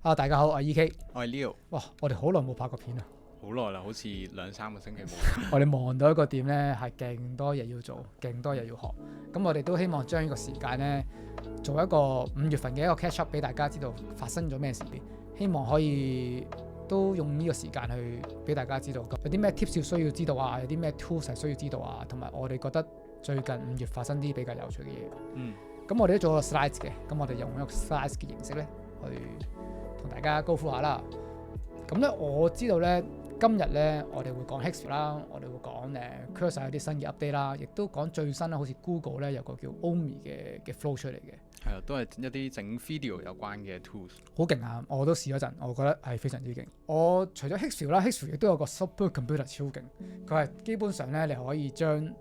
大家好，我係 E.K， 我係 Leo。哇，我哋好耐冇拍過片啦，好耐啦，好似2-3個星期冇。我哋忙到一個點咧，係勁多嘢要做，勁多嘢要學。咁我哋都希望將呢個時間咧，做一個5月份嘅一個 catch up，俾大家知道發生咗咩事。希望可以都用呢個時間去俾大家知道，有啲咩 tips 需要知道啊，有啲咩 tools 係需要知道啊，同埋我哋覺得最近5月發生啲比較有趣嘅嘢。咁我哋都做咗個 slides 嘅，咁我哋用一個 slides 嘅形式咧，去同大家高呼下啦。咁咧，我知道咧，今日咧我哋會講 Hexview 啦，我哋會講Cursor 有啲新嘅 update 啦，亦都講最新啦，好似 Google 咧有個叫 Omi 嘅 flow 出嚟嘅。係啊，都係一啲整 video 有關嘅 tools。好勁啊！我都試咗陣，我覺得係非常之勁。我除咗 Hexview 啦 ，Hexview 亦都有個 super computer 超勁，佢係基本上咧你可以將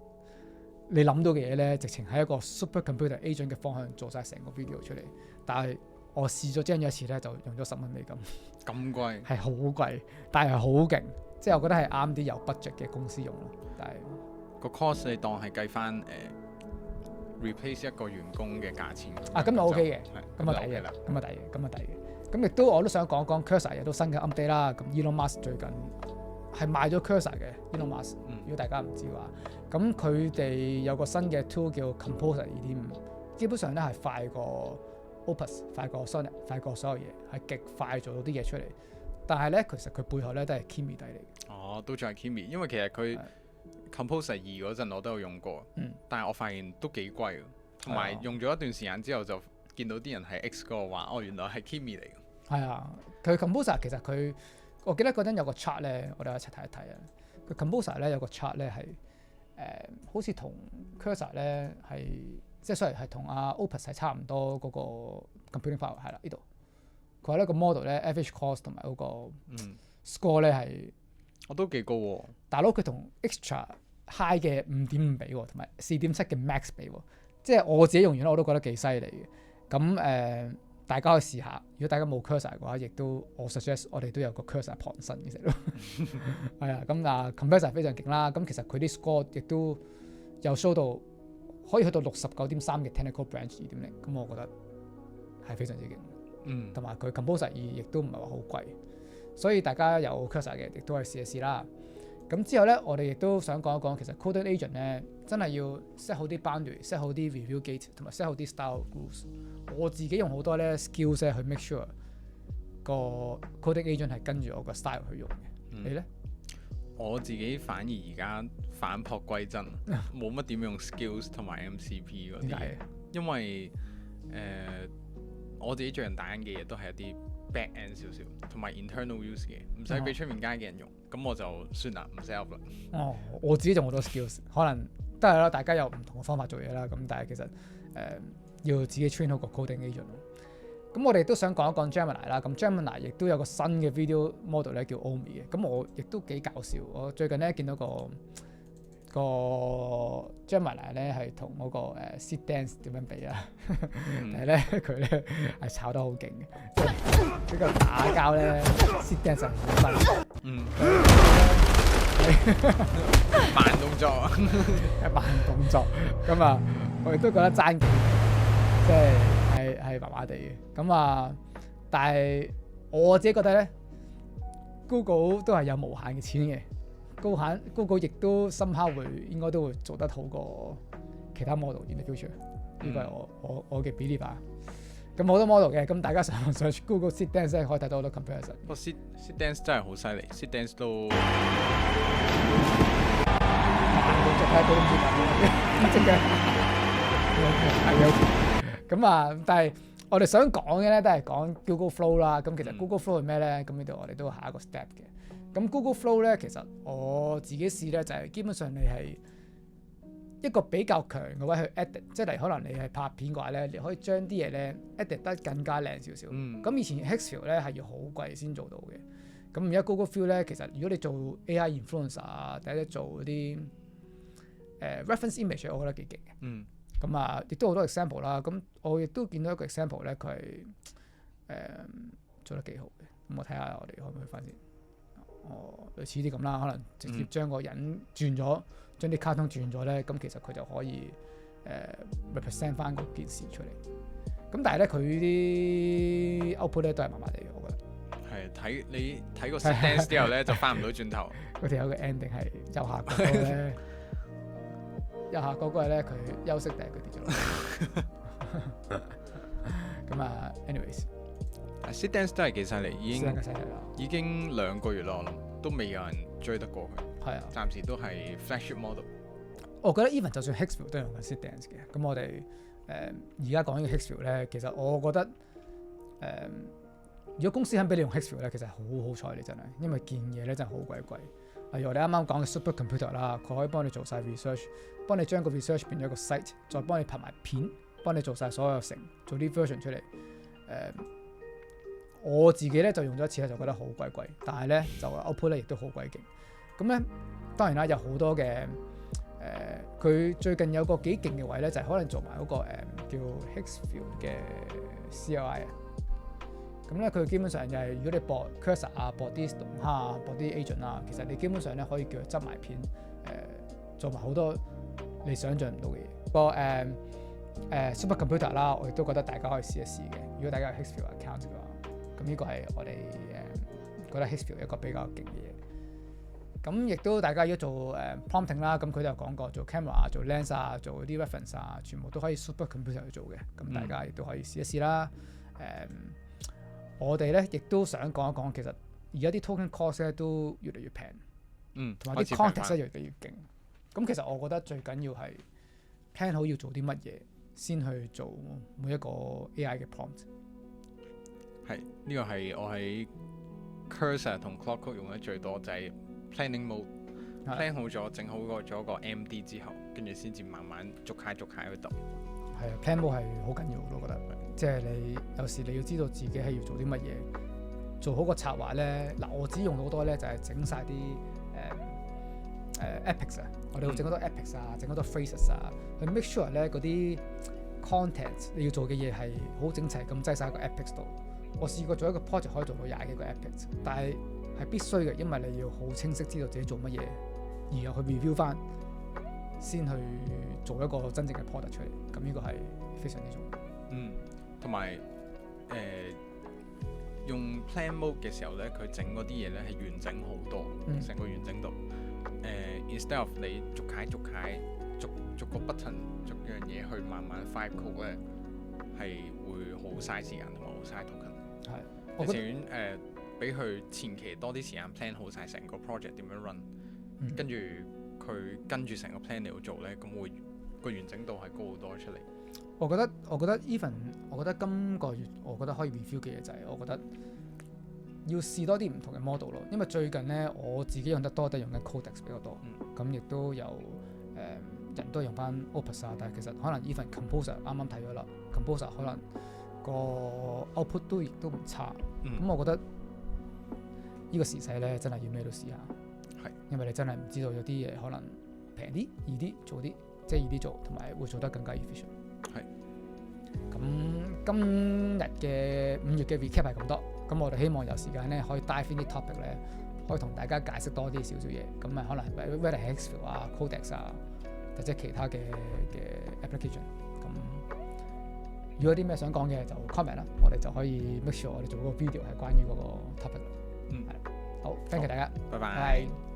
你諗到嘅嘢咧，直情喺一個 super computer agent 嘅方向做晒成個 video 出嚟。但係我試咗一次咧，就用咗10蚊美金。咁貴？係好貴，但係好勁，即係我覺得係啱啲有 budget 嘅公司用咯。但係個 cost 你當係計翻replace 一個員工嘅價錢。咁就 OK 嘅，咁啊抵嘅，咁啊抵嘅，咁啊抵嘅。咁亦都我都想講講 Cursor 亦都新嘅 update 啦。咁 Elon Musk 最近係賣咗 Cursor 嘅 Elon Musk，如果大家唔知嘅話，咁佢哋有個新嘅 tool 叫 Composer 2.5，基本上咧係快過 Opus， 快過 Sonnet， 快過所有嘢，係極快做到啲嘢出嚟。但係咧，其實佢背後咧都係 Kimi 底嚟嘅。哦，都仲係 Kimi， 因為其實佢 Composer 2嗰陣我都有用過，但係我發現都幾貴，同埋用咗一段時間之後就見到啲人喺 X 嗰度話，哦原來係 Kimi 嚟嘅。係啊，佢 Composer 其實佢，我記得嗰陣有個 chart 咧，我哋一齊睇一睇啊。佢 Composer 咧有個 chart 咧係好似同 Cursor 咧係即係雖然係同阿 Opus 係差唔多嗰個 computing power 係啦，呢度佢話呢個 model 咧 average cost 同埋嗰個 score 咧係我都幾高喎。大佬佢同 extra high 嘅5.5比喎，同埋4.7嘅 max 比喎，即係我自己用完咧我都覺得幾犀利嘅。咁大家可以試下，如果大家冇 Cursor 嘅話，亦都我 suggest 我哋都有個 Cursor 旁身嘅啫咯。係啊，咁Composer 非常勁啦。咁其實佢啲 score 亦都有 show 到可以去到69.3嘅 technical branch 2.0，咁我覺得係非常之勁。同埋佢 Composer 2亦都唔係話好貴，所以大家有 Cursor 嘅亦都可以試一試啦。咁之後咧，我哋亦都想講一講，其實 Coding Agent 咧真係要 set 好啲 boundary，set 好啲 review gate， 同埋 set 好啲 style rules。我自己用好多咧 skills 去 make sure 個 Coding Agent 係跟住我個 style 去用嘅。你咧？我自己反而而家反璞歸真，冇乜點用 skills 同埋 MCP 嗰啲嘢，因為我自己最近打緊嘅嘢都係一啲 back end 少少，同埋 internal use 嘅，唔使俾出面街嘅人用，咁我就算啦，唔 set up 啦。我自己仲好多 skills， 可能都係啦，大家有唔同嘅方法做嘢啦，咁但係其實要自己 train 好個 coding agent。咁我哋都想講一講 Gemini 啦，咁 Gemini 亦都有個新嘅 video model 咧叫 Omi 嘅，咁我亦都幾搞笑。我最近咧見到個 Gemini 咧係同嗰個Seed Dance 點樣比啊？但係咧佢咧係炒得好勁嘅，即係呢個打交咧 Seed Dance 係好犀利。慢動作啊，慢動作咁啊，我亦都覺得爭幾，即係麻麻地嘅。咁但係我自己覺得咧 ，Google 都係有無限嘅錢嘅。Google 亦都somehow應該都會做得好過其他 model in the future。呢個係我嘅 belief 啊。咁好多 model 嘅，咁大家上 Google Seed Dance 可以睇到好多 comparison。個 Seed Dance 真係好犀利 ，Seed Dance 都慢動作睇到唔知點嘅，係咁但係我哋想講嘅咧都係講 Google Flow 啦。咁其實 Google Flow 係咩咧？咁呢度我哋都下一個 step 嘅。咁 Google Flow 咧，其實我自己試咧就係基本上你係一個比較強嘅位去 edit， 即係例如可能你係拍片嘅話咧，你可以將啲嘢咧 edit 得更加靚少少。咁以前 Hexview 咧係要好貴先做到嘅。咁而家 Google Flow 咧，其實如果你做 AI influencer 啊，或者做嗰啲reference image， 我覺得幾勁嘅。咁亦都好多 example 啦。咁我亦都見到一個 example 咧，佢係做得幾好嘅。咁我睇下我哋可唔可以去翻先。類似啲咁啦，可能直接將個人轉咗，將啲卡通轉咗咧，咁其實佢就可以represent 翻嗰件事出嚟。咁但係咧，佢啲 output 咧都係麻麻地嘅，我覺得。睇個 set dance 之後咧就翻唔到轉頭。嗰條有個 ending 係右下角嗰個咧，右下角嗰個咧佢休息定係佢跌咗落。咁啊 ，anyways，set dance 都係幾犀利，已經2個月啦，我諗都未有人追得過佢。係啊，暫時都係 flagship model。我覺得 even 就算 Hicksville 都用緊 set dance 嘅。咁我哋而家講呢個 Hicksville 咧，其實我覺得如果公司肯俾你用 Hicksville 咧，其實好好彩你真係，因為件嘢咧真係好鬼貴。例如我哋啱啱講嘅 super computer 啦，佢可以幫你做晒 research， 幫你將個 research 變咗一個 site， 再幫你拍埋片，幫你做晒所有做啲 version 出嚟。我自己咧就用咗一次咧，就覺得好鬼貴，但係咧就 output 咧亦都好鬼勁。咁咧當然啦，有好多嘅佢最近有個幾勁嘅位咧，就係可能做埋嗰個叫 Hicksville 嘅 CLI 啊。咁咧佢基本上就係如果你播 cursor 啊、播啲龍蝦啊、播啲 agent 啊，其實你基本上咧可以叫佢執埋片，做埋好多你想象唔到嘅嘢。個super computer 啦，我亦都覺得大家可以試一試嘅。如果大家有 Hicksville account 嘅話，咁呢個係我哋覺得 Hicksville 一個比較勁嘅嘢。咁亦都大家如果做prompting 啦，咁佢都有講過做 camera 做 lens 啊、做啲 reference 啊，全部都可以 super computer 去做嘅。咁大家亦都可以試一試啦。我哋咧亦都想講一講，其實而家啲 token cost 咧都越嚟越平，同埋啲 context 咧越嚟越勁。咁其實我覺得最緊要係 plan 好要做啲乜嘢，先去做每一個 AI 嘅 prompt。係呢個係我喺 Cursor 同 Cloudcode 用得最多，就係 planning mode。plan 好咗，整好咗個 MD 之後，跟住先至慢慢逐下去讀。係啊 ，plan mode 係好緊要，我覺得。即係你有時你要知道自己係要做啲乜嘢，做好個策劃咧。嗱，我自己用好多咧，就係整晒啲epics 啊，我哋會整好多 epics 啊，整好多 phrases 啊，去 make sure 咧嗰啲 content 你要做嘅嘢係好整齊咁擠晒喺個 epics 度。我試過做一個 project 可以做到20幾個 epics， 但係必須嘅，因為你要好清晰知道自己做乜嘢，然後去 review 翻，先去做一個真正嘅 product 出嚟。咁呢個係非常之重要。同埋用 plan mode 嘅時候咧，佢整嗰啲嘢咧係完整好多，成個完整度。instead of 你逐個 button 逐樣嘢去慢慢 fine code 咧，係會好嘥時間同埋好嘥 token。係，我情願俾佢前期多啲時間 plan 好晒成個 project 點樣 run，跟住佢跟住成個 plan 嚟去做咧，咁會個完整度係高好多出嚟。我覺得 even 我覺得今個月我覺得可以 review 嘅嘢就係我覺得要試多啲唔同嘅 model 咯，因為最近咧我自己用得多都係用緊 Codex 比較多，咁亦都有人都用翻 Opus 啊，但係其實可能 even Composer 啱啱睇咗啦 ，Composer 可能個 output 都亦都唔差，咁我覺得呢個時勢咧真係要咩都試下，因為你真係唔知道有啲嘢可能平啲、易啲做啲，即係易啲做，同埋會做得更加 efficient。咁今日嘅5月嘅 recap 係咁多，咁我哋希望有時間咧可以 dive in 啲 topic 咧，可以同大家解釋多啲少少嘢，咁啊可能係 whether係 Hicksville 啊、Codex 啊，或者其他嘅 application。咁如果有啲咩想講嘅就 comment 啦，我哋就可以 make sure 我哋做嗰個 video 係關於嗰個 topic。好，thank you 大家，拜拜。